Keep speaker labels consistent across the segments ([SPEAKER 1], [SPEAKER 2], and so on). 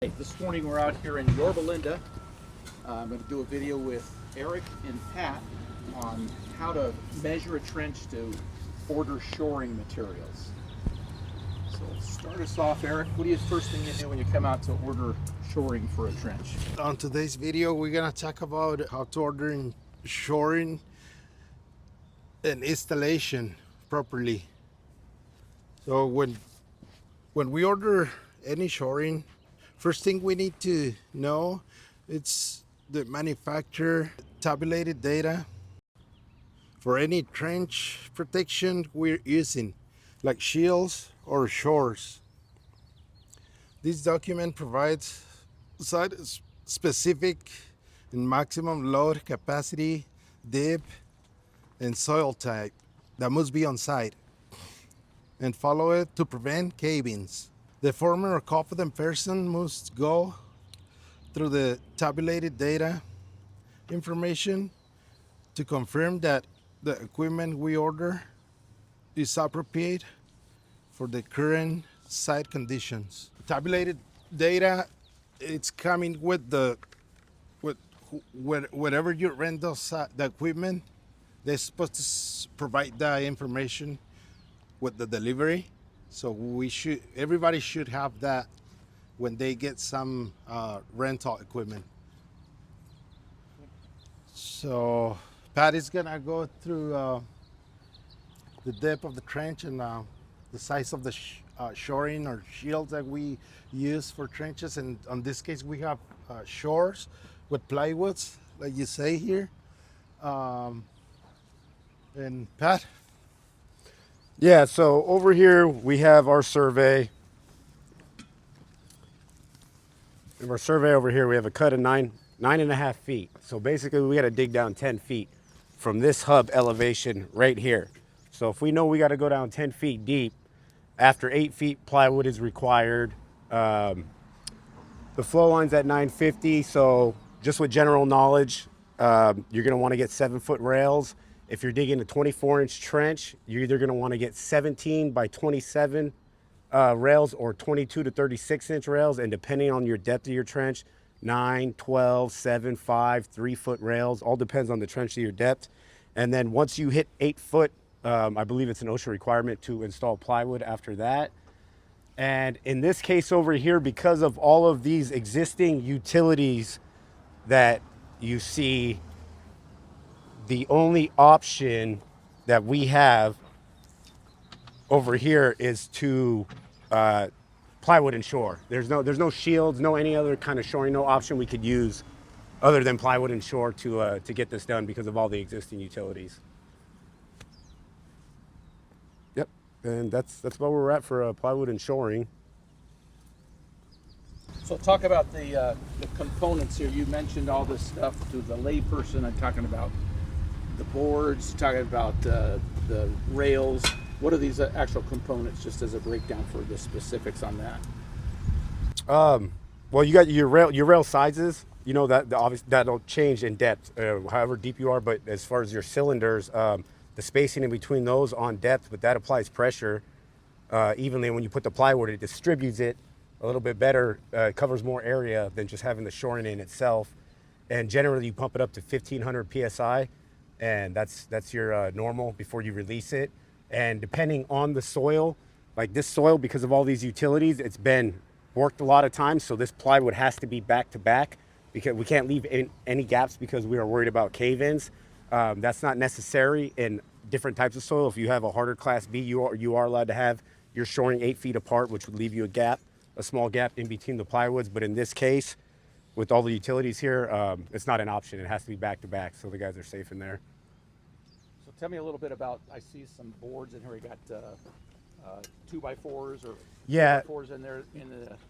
[SPEAKER 1] Hey, this morning we're out here in Yorba Linda. I'm going to do a video with Eric and Pat on how to measure a trench to order shoring materials. So start us off, Eric. What do you first thing you do when you come out to order shoring for a trench?
[SPEAKER 2] On today's video, we're gonna talk about how to order shoring and installation properly. So when we order any shoring, first thing we need to know it's the manufacturer tabulated data for any trench protection we're using, like shields or shores. This document provides site specific and maximum load capacity, depth, and soil type that must be on site, and follow it to prevent cave-ins. The former or confident person must go through the tabulated data information to confirm that the equipment we order is appropriate for the current site conditions. Tabulated data, it's coming with whatever you rent the equipment. They're supposed to provide that information with the delivery, so everybody should have that when they get some rental equipment. So Pat is gonna go through the depth of the trench and the size of the shoring or shields that we use for trenches, and on this case we have shores with plywoods like you say here. And Pat?
[SPEAKER 3] Yeah, so over here we have our survey. In our survey over here we have a cut of 9.5 feet. So basically we got to dig down 10 feet from this hub elevation right here. So if we know we got to go down 10 feet deep, after 8 feet plywood is required. The flow line's at 950, so just with general knowledge, you're gonna wanna get 7-foot rails. If you're digging a 24-inch trench, you're either gonna wanna get 17 by 27 rails or 22 to 36-inch rails, and depending on your depth of your trench, 9, 12, 7, 5, 3-foot rails, all depends on the trench to your depth. And then once you hit 8 foot, I believe it's an OSHA requirement to install plywood after that. And in this case over here, because of all of these existing utilities that you see, the only option that we have over here is to plywood and shore. There's no shields, no any other kind of shoring, no option we could use other than plywood and shore to get this done because of all the existing utilities. Yep, and that's where we're at for plywood and shoring.
[SPEAKER 1] So talk about the components here. You mentioned all this stuff to the layperson. I'm talking about the boards, talking about the rails. What are these actual components, just as a breakdown for the specifics on that?
[SPEAKER 3] Well, you got your rail sizes. You know that that'll change in depth, however deep you are. But as far as your cylinders, the spacing in between those on depth, but that applies pressure evenly. When you put the plywood, it distributes it a little bit better, covers more area than just having the shoring in itself. And generally, you pump it up to 1,500 psi, and that's your normal before you release it. And depending on the soil, like this soil, because of all these utilities, it's been worked a lot of times. So this plywood has to be back to back because we can't leave any gaps because we are worried about cave-ins. That's not necessary in different types of soil. If you have a harder class B, you are allowed to have your shoring 8 feet apart, which would leave you a small gap in between the plywoods. But in this case, with all the utilities here, it's not an option. It has to be back to back, so the guys are safe in there.
[SPEAKER 1] So tell me a little bit about, I see some boards in here. We got 2x4s or 4x4s in there.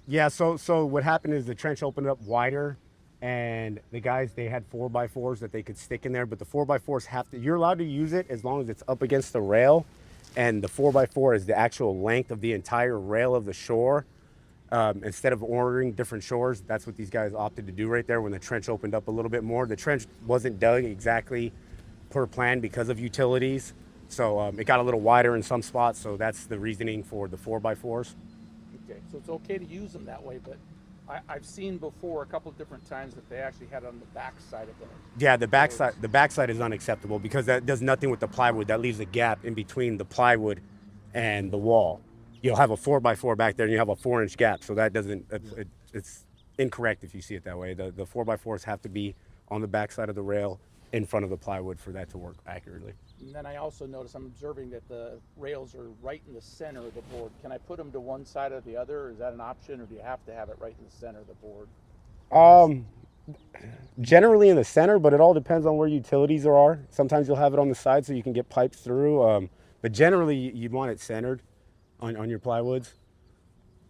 [SPEAKER 3] Yeah, so what happened is the trench opened up wider, and the guys, they had 4x4s that they could stick in there, but the 4x4s you're allowed to use it as long as it's up against the rail, and the 4x4 is the actual length of the entire rail of the shore. Instead of ordering different shores, that's what these guys opted to do right there when the trench opened up a little bit more. The trench wasn't dug exactly per plan because of utilities, so it got a little wider in some spots, so that's the reasoning for the 4x4s.
[SPEAKER 1] Okay, so it's okay to use them that way, but I've seen before a couple of different times that they actually had it on the back side of the.
[SPEAKER 3] Yeah, the backside is unacceptable because that does nothing with the plywood. That leaves a gap in between the plywood and the wall. You'll have a 4x4 back there, and you have a 4-inch gap. So that doesn't. It's incorrect if you see it that way. The 4x4s have to be on the backside of the rail in front of the plywood for that to work accurately.
[SPEAKER 1] And then I also notice I'm observing that the rails are right in the center of the board. Can I put them to one side or the other? Or is that an option, or do you have to have it right in the center of the board?
[SPEAKER 3] Generally in the center, but it all depends on where utilities are. Sometimes you'll have it on the side so you can get pipes through. But generally you'd want it centered on your plywoods.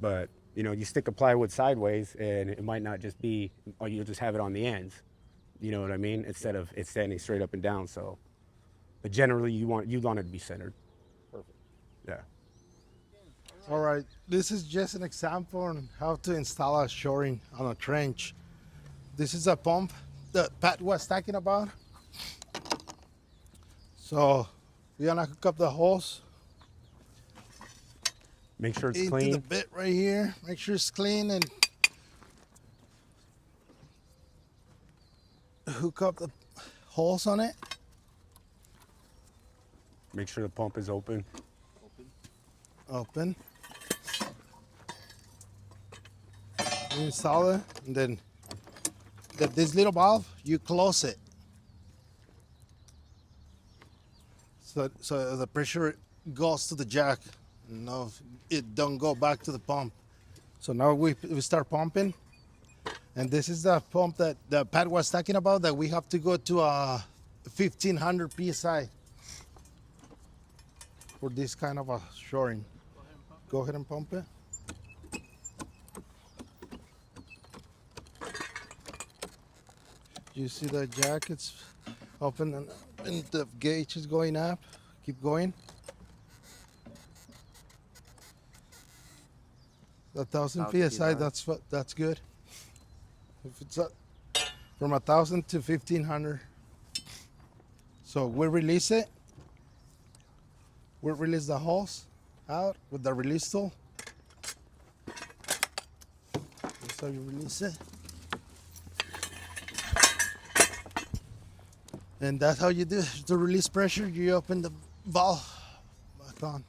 [SPEAKER 3] But you know, you stick a plywood sideways and it might not just be, or you'll just have it on the ends. You know what I mean? Instead of it standing straight up and down. So, but generally you want it to be centered.
[SPEAKER 1] Perfect.
[SPEAKER 3] Yeah.
[SPEAKER 2] All right, this is just an example on how to install a shoring on a trench. This is a pump that Pat was talking about. So we're gonna hook up the hose
[SPEAKER 3] Make sure it's
[SPEAKER 2] into
[SPEAKER 3] clean.
[SPEAKER 2] the bit right here. Make sure it's clean and hook up the hose on it.
[SPEAKER 3] Make sure the pump is open.
[SPEAKER 2] Open. You install it, and then this little valve, you close it. So the pressure goes to the jack. No, it don't go back to the pump. So now we start pumping, and this is the pump that Pat was talking about. That we have to go to 1500 psi for this kind of a shoring. Go ahead and pump it. You see the jack, it's open and the gauge is going up. Keep going. 1,000 psi, that's good. If it's from 1,000 to 1,500. So we release it. We release the hose out with the release tool. That's how you release it. And that's how you do it. To release pressure, you open the valve back on.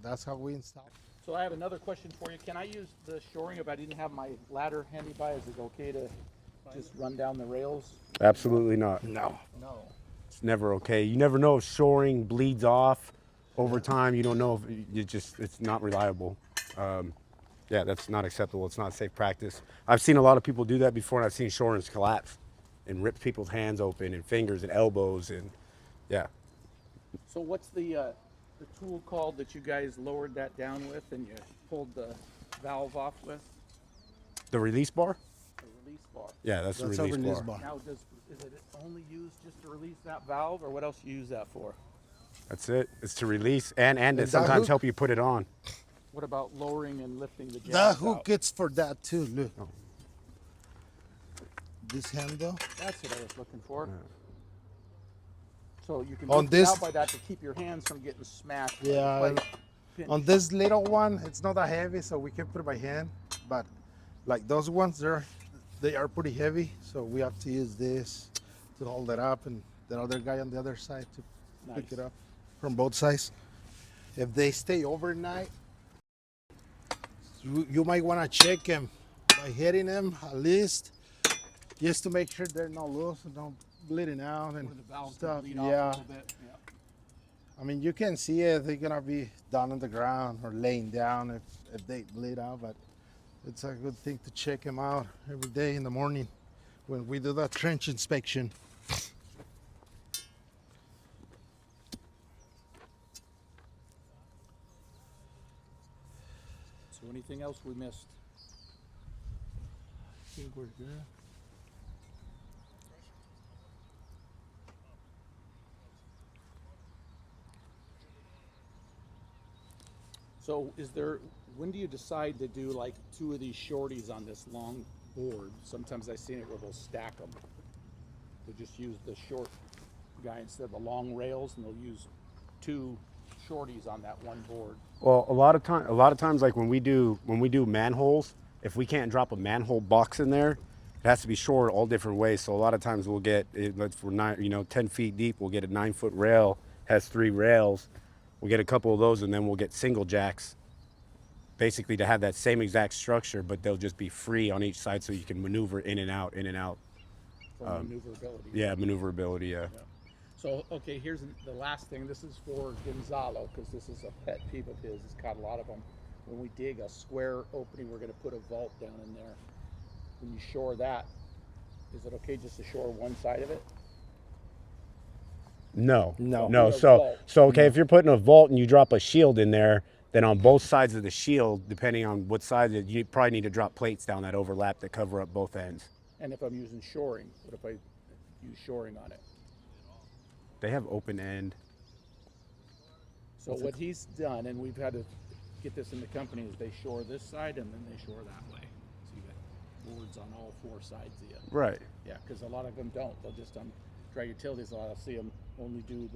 [SPEAKER 2] That's how we install.
[SPEAKER 1] So I have another question for you. Can I use the shoring if I didn't have my ladder handy by? Is it okay to just run down the rails?
[SPEAKER 3] Absolutely not.
[SPEAKER 2] No.
[SPEAKER 1] No.
[SPEAKER 3] It's never okay. You never know if shoring bleeds off over time. You don't know if it's not reliable. Yeah, that's not acceptable. It's not safe practice. I've seen a lot of people do that before, and I've seen shorings collapse and rip people's hands open and fingers and elbows, and yeah.
[SPEAKER 1] So what's the tool called that you guys lowered that down with and you pulled the valve off with?
[SPEAKER 3] The release bar?
[SPEAKER 1] The release bar.
[SPEAKER 3] Yeah, that's the
[SPEAKER 2] That's a
[SPEAKER 3] release,
[SPEAKER 2] release
[SPEAKER 3] bar.
[SPEAKER 2] bar.
[SPEAKER 1] Now, is it only used just to release that valve, or what else do you use that for?
[SPEAKER 3] That's it. It's to release and to
[SPEAKER 2] that
[SPEAKER 3] sometimes
[SPEAKER 2] hook?
[SPEAKER 3] help you put it on.
[SPEAKER 1] What about lowering and lifting the jack
[SPEAKER 2] The hook
[SPEAKER 1] out?
[SPEAKER 2] is for that too. Look. This handle.
[SPEAKER 1] That's what I was looking for. So you can
[SPEAKER 2] On
[SPEAKER 1] lift it
[SPEAKER 2] this-
[SPEAKER 1] out by that to keep your hands from getting smashed.
[SPEAKER 2] Yeah,
[SPEAKER 1] Like pinch.
[SPEAKER 2] On this little one, it's not that heavy, so we can put it by hand. But like those ones, they are pretty heavy, so we have to use this to hold it up, and the other guy on the other side to pick
[SPEAKER 1] Nice.
[SPEAKER 2] it up from both sides. If they stay overnight, you might want to check them by hitting them at least, just to make sure they're not loose and not bleeding out and
[SPEAKER 1] Where the valves
[SPEAKER 2] stuff.
[SPEAKER 1] bleed off a
[SPEAKER 2] Yeah.
[SPEAKER 1] little bit. Yeah.
[SPEAKER 2] I mean, you can see it. They're gonna be down on the ground or laying down if they bleed out. But it's a good thing to check them out every day in the morning when we do that trench inspection.
[SPEAKER 1] So anything else we missed?
[SPEAKER 2] I think we're good.
[SPEAKER 1] So when do you decide to do like two of these shorties on this long board? Sometimes I've seen it where they'll stack them. They'll just use the short guy instead of the long rails, and they'll use two shorties on that one board.
[SPEAKER 3] Well, a lot of times, like when we do manholes, if we can't drop a manhole box in there, it has to be shored all different ways. So a lot of times we'll get, if we're 10 feet deep, we'll get a 9-foot rail, has 3 rails. We'll get a couple of those, and then we'll get single jacks, basically to have that same exact structure, but they'll just be free on each side so you can maneuver in and out, in and out.
[SPEAKER 1] For maneuverability.
[SPEAKER 3] Yeah, maneuverability, yeah.
[SPEAKER 1] So, okay, here's the last thing. This is for Gonzalo, because this is a pet peeve of his. He's caught a lot of them. When we dig a square opening, we're going to put a vault down in there. When you shore that, is it okay just to shore one side of it?
[SPEAKER 3] No.
[SPEAKER 1] No.
[SPEAKER 3] So okay, if you're putting a vault and you drop a shield in there, then on both sides of the shield, depending on what side, you probably need to drop plates down that overlap that cover up both ends.
[SPEAKER 1] And if I'm using shoring, what if I use shoring on it?
[SPEAKER 3] They have open end.
[SPEAKER 1] So what he's done, and we've had to get this in the company, is they shore this side and then they shore that way. So you got boards on all 4 sides of you.
[SPEAKER 3] Right.
[SPEAKER 1] Yeah, because a lot of them don't. They'll just dry utilities. A lot I'll see them only do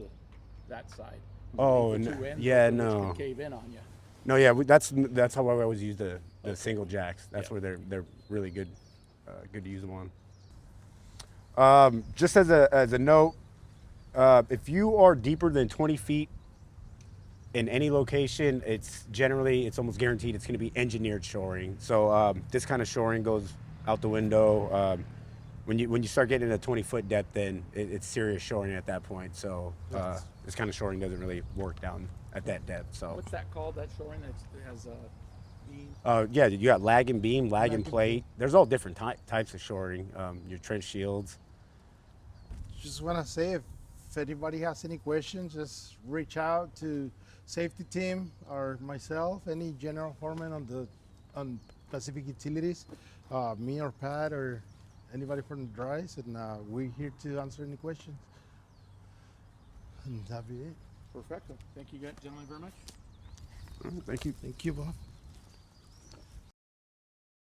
[SPEAKER 1] that side.
[SPEAKER 3] Oh,
[SPEAKER 1] The
[SPEAKER 3] no.
[SPEAKER 1] two ends,
[SPEAKER 3] Yeah,
[SPEAKER 1] which
[SPEAKER 3] no.
[SPEAKER 1] can cave in on you.
[SPEAKER 3] No, yeah, that's how I always use the single jacks. That's where they're really good, good to use them on. Just as a note, if you are deeper than 20 feet in any location, it's almost guaranteed it's going to be engineered shoring. So this kind of shoring goes out the window. When you start getting to 20-foot depth, then it's serious shoring at that point. So this kind of shoring doesn't really work down at that depth. So
[SPEAKER 1] What's that called? That shoring that has a beam?
[SPEAKER 3] yeah, you got lag and beam, lag and plate. There's all different types of shoring. Your trench shields.
[SPEAKER 2] Just want to say, if anybody has any questions, just reach out to safety team or myself, any general foreman on Pacific Utilities, me or Pat or anybody from the dries, and we're here to answer any questions. And that'll be it.
[SPEAKER 1] Perfecto. Thank you, gentlemen, very much.
[SPEAKER 3] Thank you.
[SPEAKER 2] Thank you, Bob.